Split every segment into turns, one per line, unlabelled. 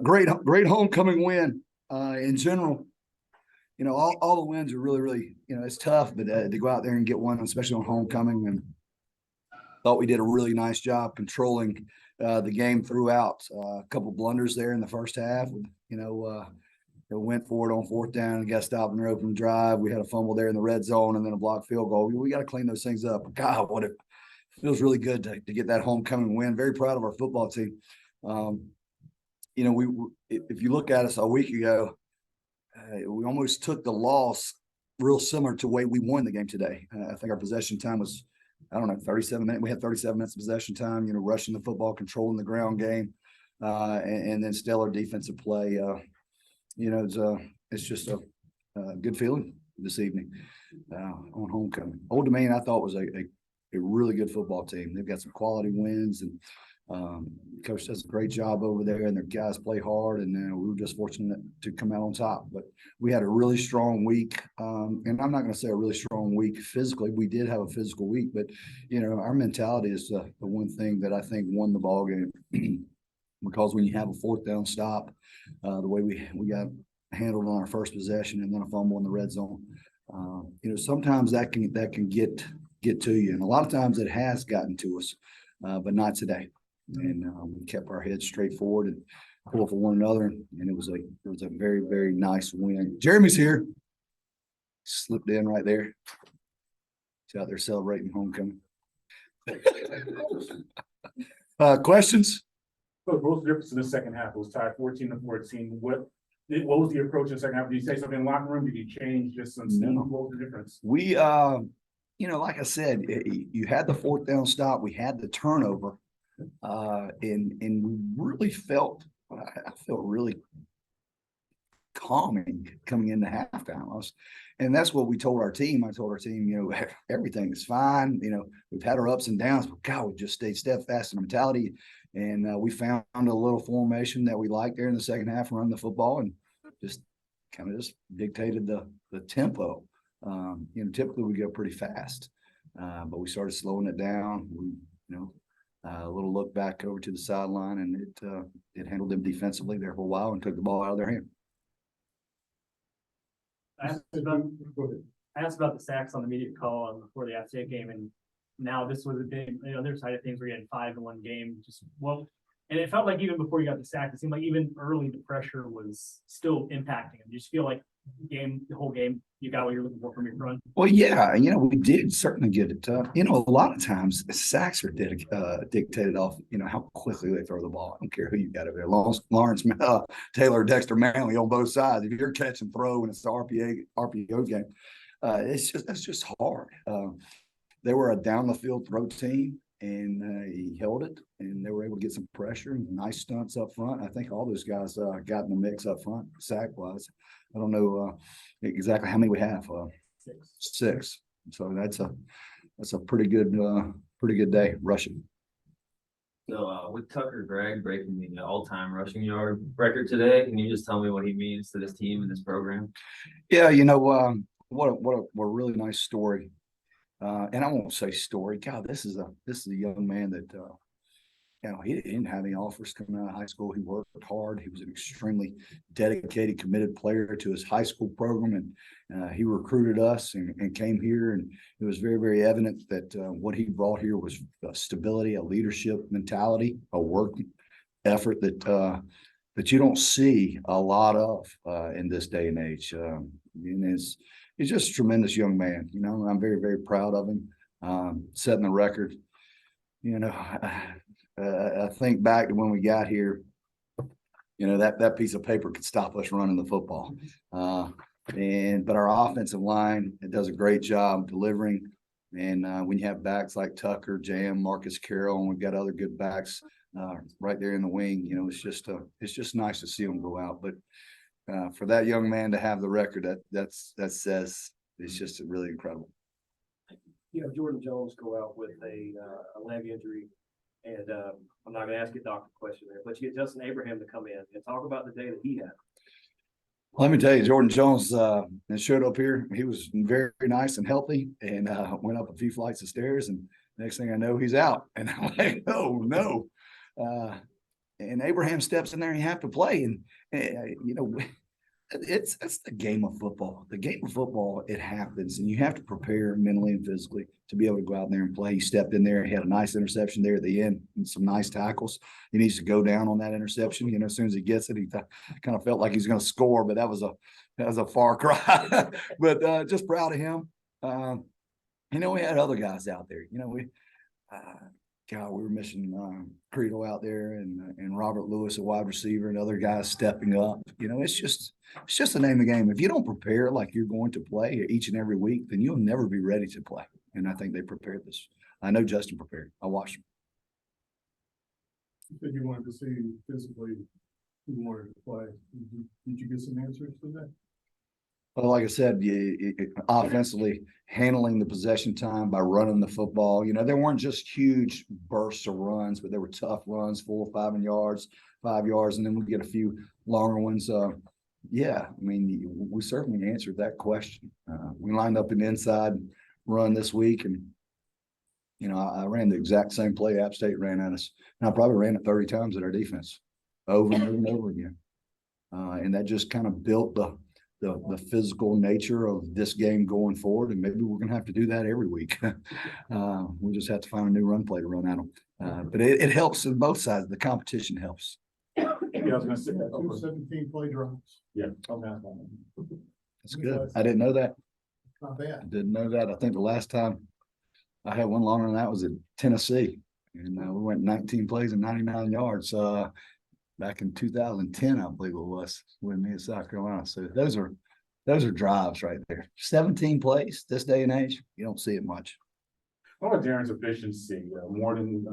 Great homecoming win. In general, all the wins are really, it's tough, but to go out there and get one, especially on homecoming, and thought we did a really nice job controlling the game throughout. A couple blunders there in the first half. Went for it on fourth down and got stopped in their open drive. We had a fumble there in the red zone and then a blocked field goal. We got to clean those things up. God, it feels really good to get that homecoming win. Very proud of our football team. If you look at us a week ago, we almost took the loss real similar to the way we won the game today. I think our possession time was, 37 minutes. We had 37 minutes of possession time, rushing the football, controlling the ground game, and then stellar defensive play. It's just a good feeling this evening on homecoming. Old Domain, I thought, was a really good football team. They've got some quality wins, and coach does a great job over there, and their guys play hard, and we were just fortunate to come out on top. But we had a really strong week, and I'm not going to say a really strong week physically. We did have a physical week, but our mentality is the one thing that I think won the ball game. Because when you have a fourth down stop, the way we got handled on our first possession and then a fumble in the red zone, sometimes that can get to you, and a lot of times it has gotten to us, but not today. And we kept our heads straight forward and pull for one another, and it was a very, very nice win. Jeremy's here, slipped in right there. He's out there celebrating homecoming. Questions?
What was the difference in the second half? It was tied 14-14. What was the approach in the second half? Did you say something in the locker room? Did you change just some steam?
No.
What was the difference?
We, like I said, you had the fourth down stop. We had the turnover, and we really felt really calming coming into halftime. And that's what we told our team. I told our team, everything is fine. We've had our ups and downs, but God, we just stayed steadfast in mentality. And we found a little formation that we liked there in the second half, run the football, and just kind of dictated the tempo. Typically we go pretty fast, but we started slowing it down. A little look back over to the sideline, and it handled them defensively there for a while and took the ball out of their hand.
I asked about the sacks on the media call before the App State game, and now this was a big, the other side of things where you had 5 in one game. And it felt like even before you got the sack, it seemed like even early the pressure was still impacting them. You just feel like the whole game, you got what you're looking for from your front.
Well, yeah, we did certainly get it. A lot of times sacks are dictated off, how quickly they throw the ball. I don't care who you got over there. Lawrence Taylor, Dexter Manley on both sides. If you're catch and throw and it's the RPO game, that's just hard. They were a down the field throw team, and he held it, and they were able to get some pressure and nice stunts up front. I think all those guys got in the mix up front, sack wise. I don't know exactly how many we have. 6. So that's a pretty good day rushing.
So with Tucker Gregg breaking the all-time rushing yard record today, can you just tell me what he means to this team and this program?
Yeah, what a really nice story. And I won't say story. God, this is a young man that he didn't have any offers coming out of high school. He worked hard. He was an extremely dedicated, committed player to his high school program, and he recruited us and came here. And it was very, very evident that what he brought here was stability, a leadership mentality, a work effort that you don't see a lot of in this day and age. And he's just a tremendous young man. I'm very, very proud of him, setting the record. I think back to when we got here, that piece of paper could stop us running the football. But our offensive line, it does a great job delivering. And when you have backs like Tucker, Jam, Marcus Carroll, and we've got other good backs right there in the wing, it's just nice to see them go out. But for that young man to have the record, that says it's just really incredible.
Jordan Jones go out with a leg injury, and I'm not going to ask you a doctor question there, but you get Justin Abraham to come in and talk about the day that he had.
Let me tell you, Jordan Jones showed up here. He was very, very nice and healthy, and went up a few flights of stairs, and next thing I know, he's out. And I'm like, oh no. and Abraham steps in there and you have to play. And, you know, it's the game of football. The game of football, it happens, and you have to prepare mentally and physically to be able to go out there and play. He stepped in there, he had a nice interception there at the end, and some nice tackles. He needs to go down on that interception. You know, as soon as he gets it, he kind of felt like he's going to score, but that was a far cry. But just proud of him. You know, we had other guys out there. You know, we were missing Credo out there and Robert Lewis, a wide receiver, and other guys stepping up. You know, it's just the name of the game. If you don't prepare like you're going to play each and every week, then you'll never be ready to play. And I think they prepared this. I know Justin prepared. I watched him.
You said you wanted to see physically who wanted to play. Did you get some answers to that?
Well, like I said, offensively handling the possession time by running the football. You know, there weren't just huge bursts of runs, but there were tough runs, 4 or 5 yards, 5 yards, and then we get a few longer ones. Yeah, I mean, we certainly answered that question. We lined up an inside run this week, and you know, I ran the exact same play App State ran at us, and I probably ran it 30 times at our defense, over and over and over again. And that just kind of built the physical nature of this game going forward, and maybe we're going to have to do that every week. We just have to find a new run play to run at them. But it helps on both sides. The competition helps.
Yeah, I was gonna say that.
17 play drives.
Yeah. Okay.
That's good. I didn't know that.
Not
I
bad.
didn't know that. I think the last time I had one longer than that was in Tennessee, and we went 19 plays and 99 yards. Back in 2010, I believe it was, with me in South Carolina. So those are drives right there. 17 plays this day and age, you don't see it much.
What about Darren's efficiency? More than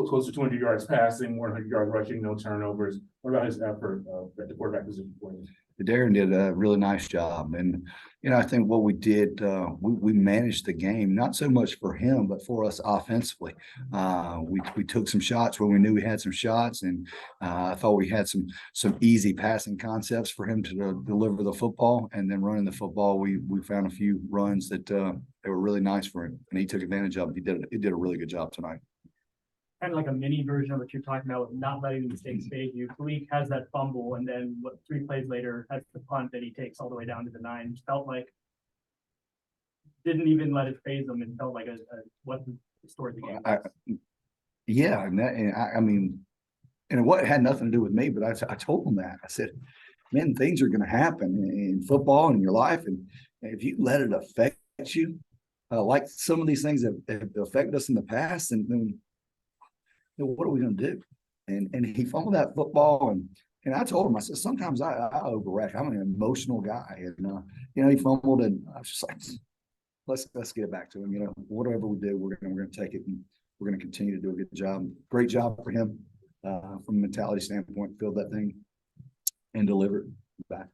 close to 200 yards passing, 100 yards rushing, no turnovers. What about his effort at the quarterback position for you?
Darren did a really nice job. And, you know, I think what we did, we managed the game, not so much for him, but for us offensively. We took some shots when we knew we had some shots, and I thought we had some easy passing concepts for him to deliver the football. And then running the football, we found a few runs that they were really nice for him, and he took advantage of it. He did a really good job tonight.
Kind of like a mini version of what you're talking about with not letting the mistakes fade you. Malik has that fumble, and then 3 plays later, that's the punt that he takes all the way down to the 9. Felt like didn't even let it phase him, and felt like what the story of the game was.
Yeah, I mean, and what had nothing to do with me, but I told him that. I said, man, things are going to happen in football and in your life, and if you let it affect you, like some of these things have affected us in the past, and then what are we going to do? And he fumbled that football, and I told him, I said, sometimes I overreact. I'm an emotional guy, and you know, he fumbled, and I was just like, let's get it back to him. You know, whatever we do, we're going to take it, and we're going to continue to do a good job. Great job for him from a mentality standpoint, filled that thing and delivered back.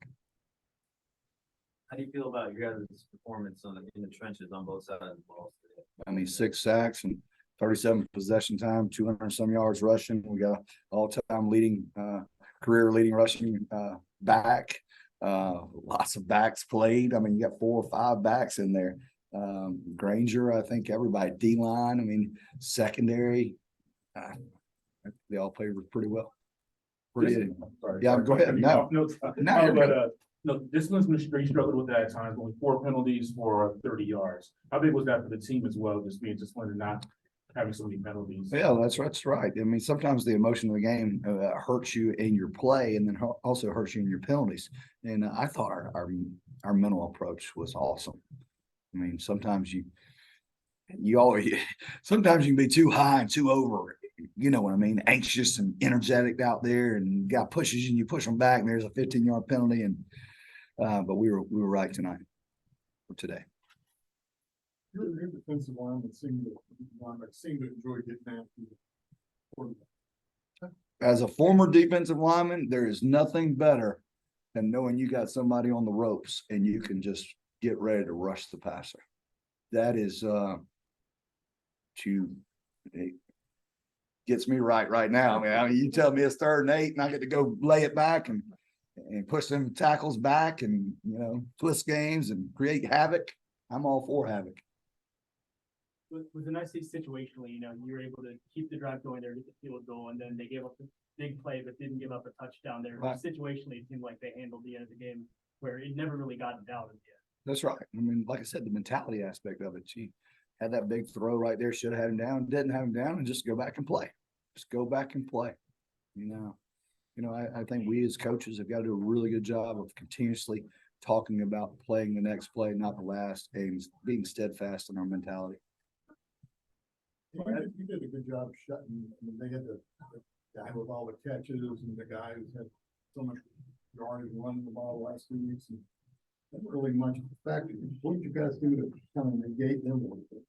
How do you feel about your guys' performance in the trenches on both sides of the ball today?
I mean, 6 sacks and 37 possession time, 200 some yards rushing. We got all-time career leading rushing back. Lots of backs played. I mean, you got 4 or 5 backs in there. Granger, I think everybody, D-line, I mean, secondary, they all played pretty well. Yeah, go ahead. No,
this one's we struggled with that at times, only 4 penalties for 30 yards. How big was that for the team as well? Just one to not having so many penalties.
Yeah, that's right. I mean, sometimes the emotion of the game hurts you in your play, and then also hurts you in your penalties. And I thought our mental approach was awesome. I mean, sometimes sometimes you can be too high and too over. You know what I mean? Anxious and energetic out there, and guy pushes you and you push them back, and there's a 15-yard penalty. And but we were right tonight or today.
Your defensive lineman seemed to enjoy getting after the quarterback.
As a former defensive lineman, there is nothing better than knowing you got somebody on the ropes and you can just get ready to rush the passer. That is it gets me right now. I mean, you tell me it's 3rd and 8, and I get to go lay it back and push them tackles back, and you know, twist games and create havoc. I'm all for havoc.
was it nice to see situationally, you were able to keep the drive going there, get the field goal, and then they gave up a big play, but didn't give up a touchdown there.
Right.
Situationally, it seemed like they handled the end of the game where it never really got down at the end.
That's right. I mean, like I said, the mentality aspect of it. She had that big throw right there. Should have had him down. Didn't have him down, and just go back and play. Just go back and play. I think we as coaches have got to do a really good job of continuously talking about playing the next play, not the last, and being steadfast in our mentality.
You did a good job shutting, I mean, they had the guy with all the catches and the guy who's had so much yardage running the ball the last 2 weeks. And not really much factor. What did you guys do to kind of negate them a little bit?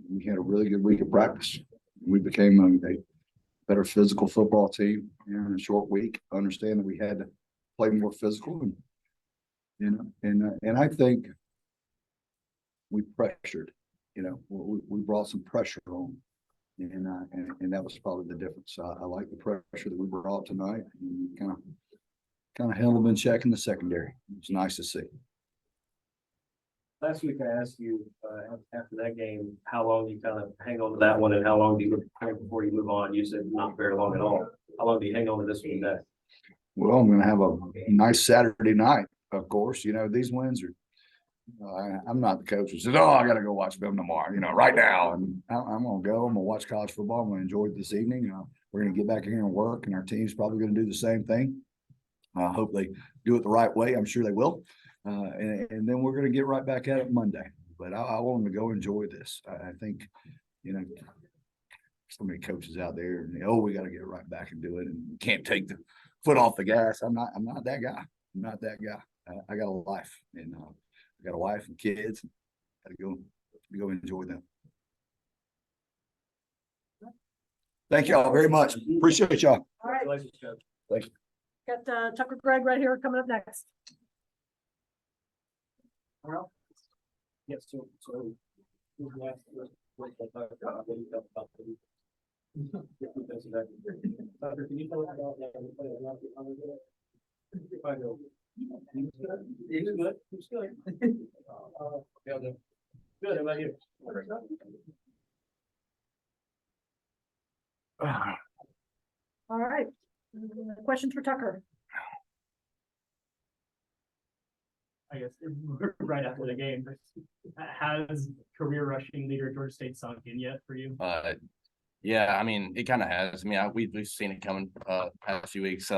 We had a really good week of practice. We became a better physical football team in a short week. Understand that we had to play more physical, and I think we pressured. We brought some pressure on, and that was probably the difference. I like the pressure that we brought tonight, and kind of held them in check in the secondary. It was nice to see.
Last week I asked you, after that game, how long you kind of hang on to that one and how long do you look before you move on? You said not very long at all. How long do you hang on to this one today?
Well, I'm going to have a nice Saturday night, of course. These wins are, I'm not the coach who says, oh, I got to go watch them tomorrow, right now. And I'm going to go. I'm going to watch college football. I'm going to enjoy it this evening. We're going to get back in here and work, and our team's probably going to do the same thing. I hope they do it the right way. I'm sure they will. And then we're going to get right back at it Monday. But I want them to go enjoy this. I think, so many coaches out there, and we got to get right back and do it, and you can't take the foot off the gas. I'm not that guy. I'm not that guy. I got a life, and I got a wife and kids. Got to go enjoy them. Thank y'all very much. Appreciate y'all.
All right,
Congratulations, Coach.
Thank you.
got Tucker Gregg right here coming up next.
Well, yes, so. Who's last? Tucker, can you tell us about that? If I go. He's good. He's good. Good, how about you?
All right. Questions for Tucker?
I guess right after the game, has career rushing leader Georgia State sunk in yet for you?
Yeah, I mean, it kind of has. I mean, we've seen it coming past few weeks.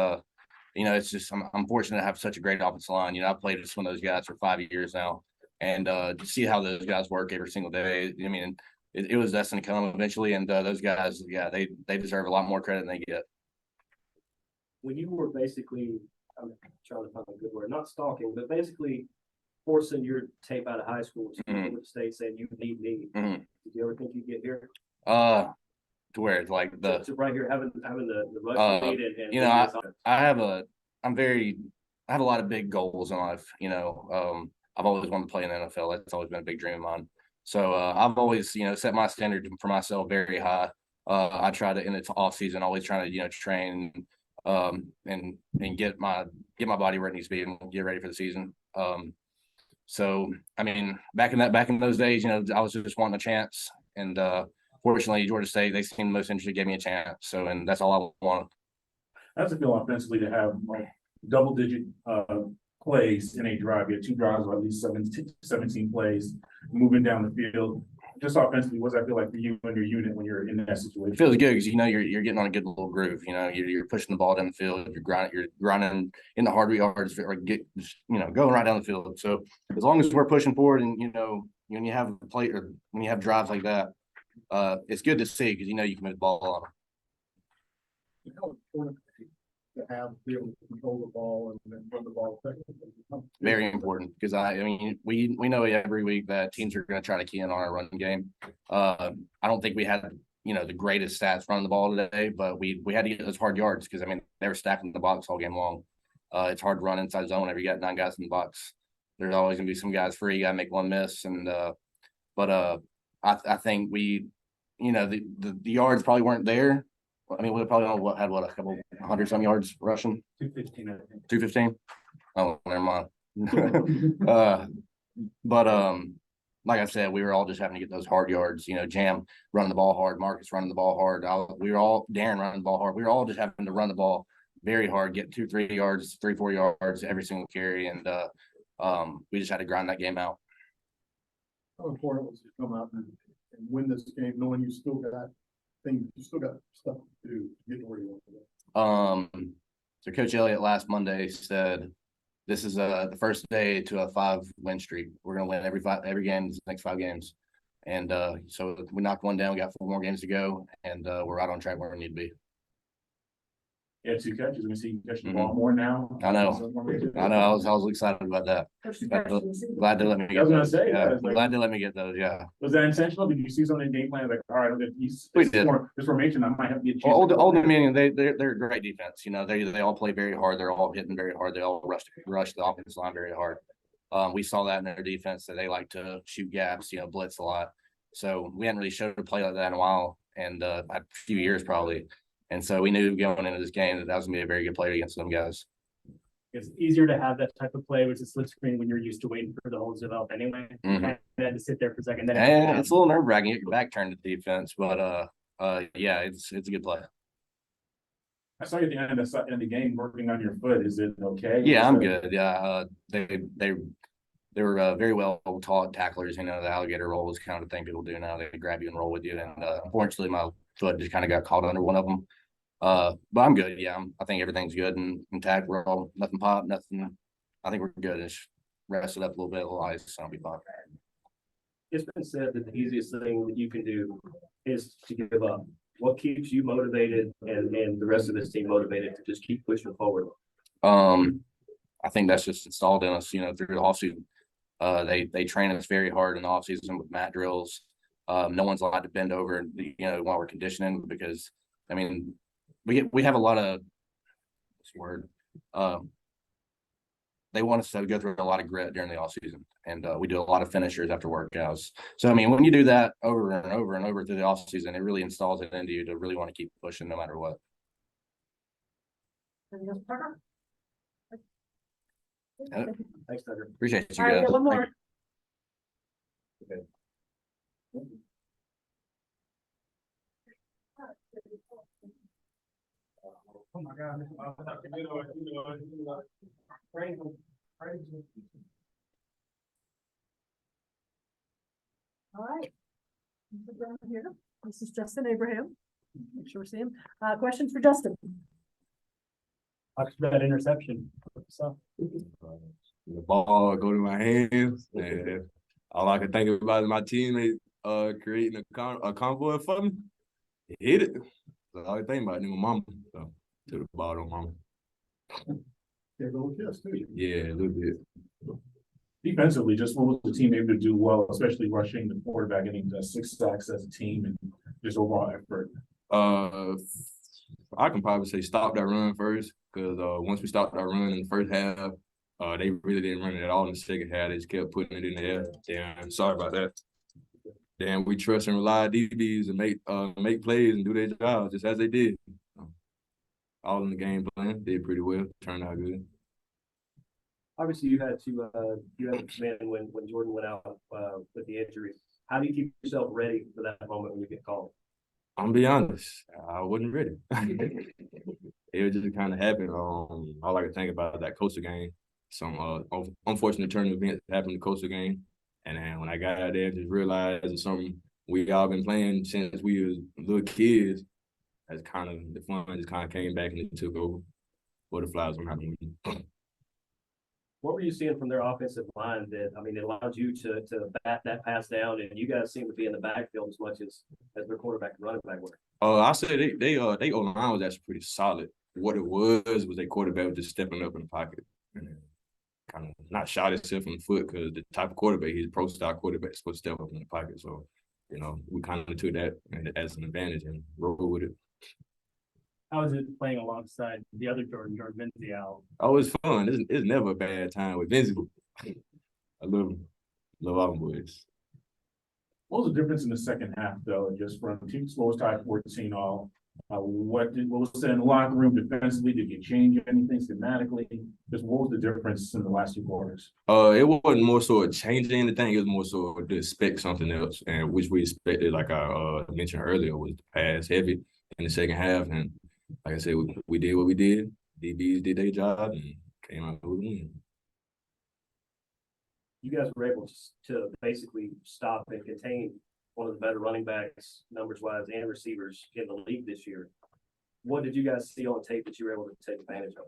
It's just I'm fortunate to have such a great offensive line. I've played with some of those guys for 5 years now, and to see how those guys work every single day. I mean, it was destined to come eventually, and those guys, yeah, they deserve a lot more credit than they get.
When you were basically, I'm trying to find a good word, not stalking, but basically forcing your tape out of high school to the state saying you need me.
Mhm.
Did you ever think you'd get here?
To where it's like the
To right here having the rush lead and
I have a lot of big goals in life. I've always wanted to play in the NFL. That's always been a big dream of mine. So I've always, set my standard for myself very high. I try to in the off season, always trying to, train and get my body where it needs to be and get ready for the season. So I mean, back in those days, I was just wanting a chance, and fortunately, Georgia State, they seemed most interested, gave me a chance. So, and that's all I wanted.
How does it feel offensively to have double-digit plays in a drive? You had 2 drives of at least 17 plays moving down the field. Just offensively, what does that feel like for you and your unit when you're in that situation?
It feels good because you're getting on a good little groove. You're pushing the ball down the field. You're grinding in the hard yards, or going right down the field. So as long as we're pushing forward, and when you have a play or when you have drives like that, it's good to see because you can move the ball on them.
How important to have be able to control the ball and then run the ball effectively?
Very important because we know every week that teams are going to try to key in on our run game. I don't think we had the greatest stats running the ball today, but we had to get those hard yards because they were stacking the box all game long. It's hard to run inside the zone whenever you got 9 guys in the box. There's always going to be some guys free. You got to make one miss, and I think we, the yards probably weren't there. I mean, we probably had a couple 100-some yards rushing.
215, I think.
215. Oh, never mind. like I said, we were all just having to get those hard yards. You know, Jam running the ball hard, Marcus running the ball hard. We were all Darren running the ball hard. We were all just having to run the ball very hard, get 2-3 yards, 3-4 yards every single carry, and we just had to grind that game out.
How important was it to come out and win this game, knowing you still got stuff to do to get to where you want to go?
So Coach Elliott last Monday said, this is the first day to a 5-win streak. We're gonna win every game, the next 5 games. And so we knocked one down, we got 4 more games to go, and we're right on track where we need to be.
Yeah, 2 catches. We see you catching the ball more now.
I know. I was excited about that. Glad to let me
I was
get
gonna
those.
say,
Yeah,
like-
glad to let me get those. Yeah.
Was that intentional? Did you see something in the game plan? Like, all right,
We did.
this formation, I might have to get.
Well, Old Dominion, they're a great defense. You know, they all play very hard. They're all hitting very hard. They all rush the offensive line very hard. We saw that in their defense, that they like to shoot gaps, you know, blitz a lot. So we hadn't really showed a play like that in a while, and a few years probably. And so we knew going into this game that was gonna be a very good player against them guys.
It's easier to have that type of play, which is slip screen, when you're used to waiting for the holes to develop anyway. You
Mhm.
kind of had to sit there for a second. Then
And it's a little nerve wracking. Get your back turned to the defense, but yeah, it's a good play.
I saw you at the end of the game working on your foot. Is it okay?
Yeah, I'm good. Yeah, they were very well taught tacklers. You know, the alligator roll is kind of the thing people do now. They grab you and roll with you. And unfortunately, my foot just kind of got caught under one of them. But I'm good. Yeah, I think everything's good and intact. We're all nothing pop, nothing. I think we're good. Just rest it up a little bit, a little ice, so I'll be fine.
It's been said that the easiest thing that you can do is to give up. What keeps you motivated and the rest of this team motivated to just keep pushing forward?
I think that's just installed in us, you know, through the offseason. They train us very hard in the offseason with mat drills. No one's allowed to bend over, you know, while we're conditioning, because I mean, we have a lot of what's the word. They want us to go through a lot of grit during the off season, and we do a lot of finishers after workouts. So I mean, when you do that over and over and over through the off season, it really installs it into you to really want to keep pushing no matter what.
Thanks, Tucker.
Appreciate you
All right,
guys.
get one
Thank
more.
Oh my God.
All right. Here. This is Justin Abraham. Make sure we see him. Questions for Justin?
Talk about that interception. So
The ball go to my hands, and all I can think about is my teammate creating a convoy for me. He hit it. That's all I think about. And my mama, so to the ball on mama.
Yeah, go with this too.
Yeah, a little bit.
Defensively, just what was the team able to do well, especially rushing the quarterback, getting 6 sacks as a team, and just overall effort?
I can probably say stop that run first, because once we stopped that run in the first half, they really didn't run it at all in the second half. They just kept putting it in the air. Damn, sorry about that. Then we trust and rely on DBs and make plays and do their jobs just as they did. All in the game plan, did pretty well, turned out good.
Obviously, you had to come in when Jordan went out with the injury. How do you keep yourself ready for that moment when you get called?
I'm gonna be honest, I wasn't ready. It just kind of happened. All I could think about that Coastal game. Some unfortunate turn of events happened in the Coastal game, and then when I got out there, just realized it's something we all been playing since we was little kids. That's kind of the fun just kind of came back and it took over. Butterflies on happening.
What were you seeing from their offensive line that, I mean, it allowed you to bat that pass down, and you guys seem to be in the backfield as much as their quarterback and running back were?
I say they O-line was actually pretty solid. What it was their quarterback was just stepping up in the pocket and kind of not shot himself in the foot, because the type of quarterback he's a pro style quarterback is supposed to step up in the pocket. So, you know, we kind of took that as an advantage and rolled with it.
how is it playing alongside the other Jordan Menzies?
Oh, it's fun. It's never a bad time with Vinci. I love all them boys.
What was the difference in the second half, though, just from team scores tied 14 all, What was said in the locker room defensively? Did you change anything schematically? Just what was the difference in the last two quarters?
It wasn't more so a changing anything. It was more so to expect something else, and which we expected, like I mentioned earlier, was pass heavy in the second half. And like I said, we did what we did. DBs did their job and came out with a win.
You guys were able to basically stop and contain one of the better running backs, numbers wise, and receivers in the league this year. What did you guys see on tape that you were able to take advantage of?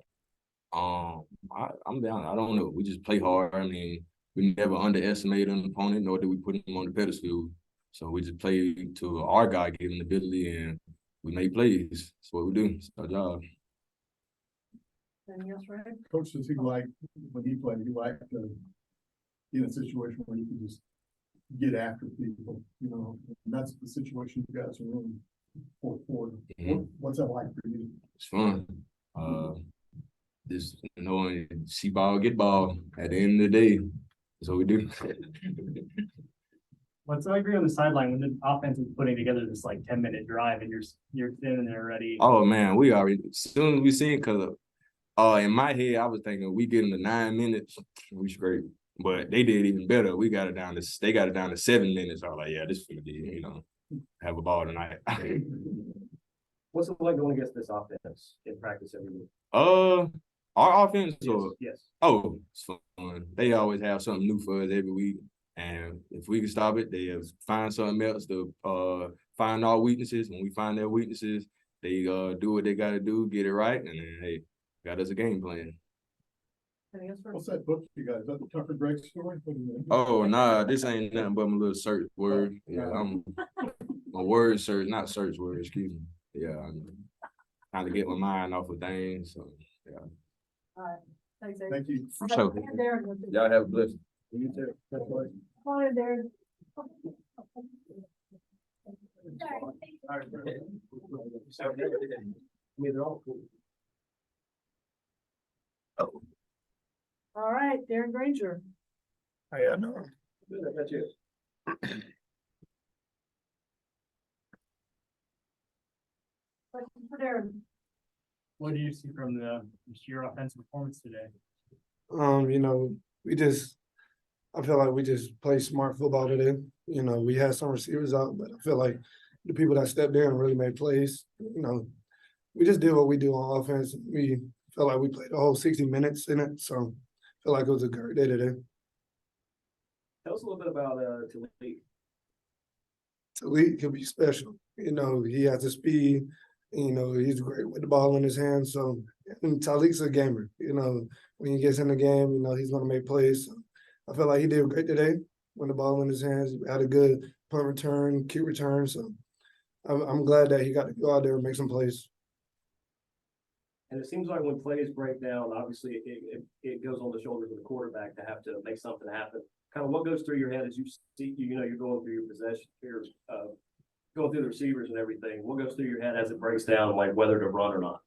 I'm down. I don't know. We just play hard. I mean, we never underestimate an opponent, nor do we put him on the pedestal. So we just play to our God-given ability, and we make plays. That's what we do. It's our job.
Anything else, Ray?
Coach, does he like, when he played, he liked to be in a situation where you can just get after people, you know, and that's the situation you guys are in for. What's that like for you?
It's fun. Just knowing see ball, get ball. At the end of the day, that's what we do.
Well, so I agree on the sideline when the offense is putting together this like 10-minute drive and you're standing there ready.
Oh man, we already as soon as we seen, cause in my head I was thinking we get into 9 minutes, we straight. But they did even better. They got it down to 7 minutes. I was like, yeah, this is gonna be, you know, have a ball tonight.
What's it like going against this offense in practice every week?
Our offense,
Yes.
oh, it's fun. They always have something new for us every week. And if we can stop it, they find something else to find our weaknesses. When we find their weaknesses, they do what they gotta do, get it right, and then hey, got us a game plan.
Anything else, Ray?
What's that book you guys, is that the Tucker Gregg story?
Oh nah, this ain't nothing but my little search word. Yeah, I'm my word search, not search word, excuse me. Yeah, I'm trying to get my mind off of things. So yeah.
All right, thanks, Dave.
Thank you.
For sure. Y'all have a blessing.
You too. That's right.
Come on in, Darren.
I mean, they're all cool.
All right, Darren Granger.
I know.
That's you.
Question for Darren.
What do you see from your offensive performance today?
You know, I feel like we just play smart football today. You know, we had some receivers out, but I feel like the people that stepped in really made plays. You know, we just did what we do on offense. We felt like we played the whole 60 minutes in it. So I feel like it was a great day today.
Tell us a little bit about Talik.
Talik can be special. You know, he has the speed. You know, he's great with the ball in his hands. So, and Talik's a gamer. You know, when he gets in the game, you know, he's going to make plays. So I feel like he did great today when the ball in his hands. He had a good punt return, kick return. So I'm glad that he got to go out there and make some plays.
And it seems like when plays break down, obviously it goes on the shoulders of the quarterback to have to make something happen. Kind of what goes through your head as you see, you know, you're going through your possession, you're going through the receivers and everything. What goes through your head as it breaks down, like whether to run or not?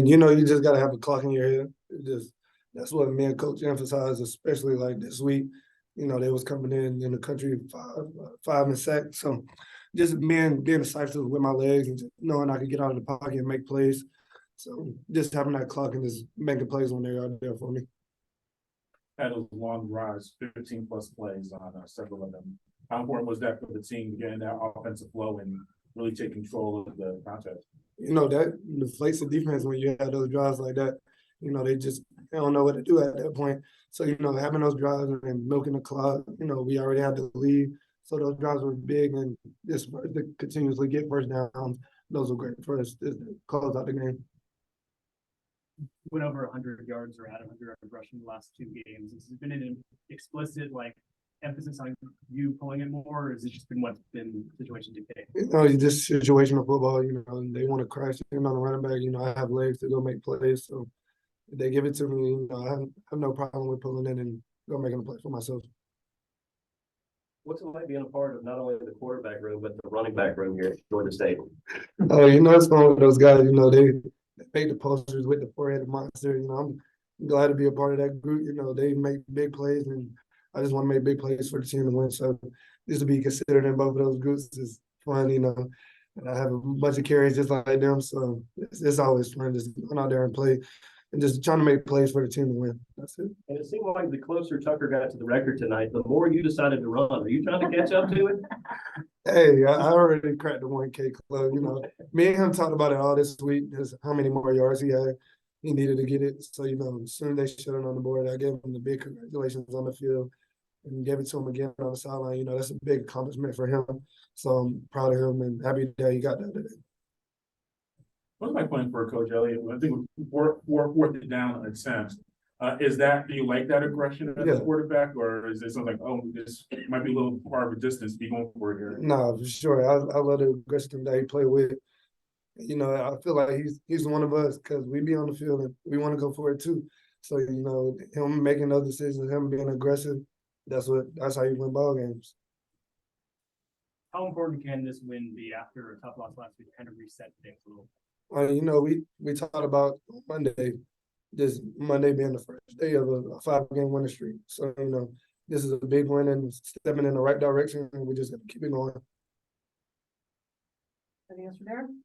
You know, you just got to have a clock in your head. That's what me and Coach emphasized, especially like this week. You know, they was coming in the country five and sack. So just being decisive with my legs and just knowing I could get out of the pocket and make plays. So just having that clock and just making plays when they're out there for me.
Had those long drives, 15 plus plays on several of them. How important was that for the team to get in that offensive flow and really take control of the contest?
You know, that deflates the defense when you have those drives like that. You know, they don't know what to do at that point. So, you know, having those drives and milking the clock, you know, we already had the lead. So those drives were big, and just to continuously get first downs, those were great for us to close out the game.
Went over 100 yards or had 100 yards rushing the last 2 games. Has it been an explicit like emphasis on you pulling it more, or has it just been what's been situation dictate?
You know, it's just situational football. You know, they want to crash in on the running back. You know, I have legs to go make plays, so if they give it to me, you know, I have no problem with pulling in and go making a play for myself.
What's it like being a part of not only the quarterback room, but the running back room here at Georgia State?
You know, it's one of those guys, you know, they make the posters with the four-headed monster. You know, I'm glad to be a part of that group. You know, they make big plays, and I just want to make big plays for the team to win. So just to be considered in both of those groups is fun, you know. And I have a bunch of carries just like them, so it's always fun just going out there and play and just trying to make plays for the team to win. That's it.
And it seemed like the closer Tucker got to the record tonight, the more you decided to run. Are you trying to catch up to it?
Hey, I already cracked the 1K club. You know, me and him talked about it all this week. Just how many more yards he had. He needed to get it. So you know, as soon as they shut it on the board, I gave him the big congratulations on the field and gave it to him again on the sideline. You know, that's a big accomplishment for him. So I'm proud of him and happy that he got that today.
What's my point for Coach Elliott? I think fourth it down attempts. Do you like that aggression as a quarterback, or is it something like, oh, this might be a little far of a distance to be going for it here?
No, for sure. I love the aggression that he played with. You know, I feel like he's one of us because we be on the field and we want to go for it too. So, you know, him making those decisions, him being aggressive, that's how you win ball games.
How important can this win be after a tough loss last week, kind of reset things a little?
You know, we talked about Monday, this Monday being the first day of a 5-game winning streak. So, you know, this is a big win and stepping in the right direction, and we just got to keep it going.
Anything else for Darren?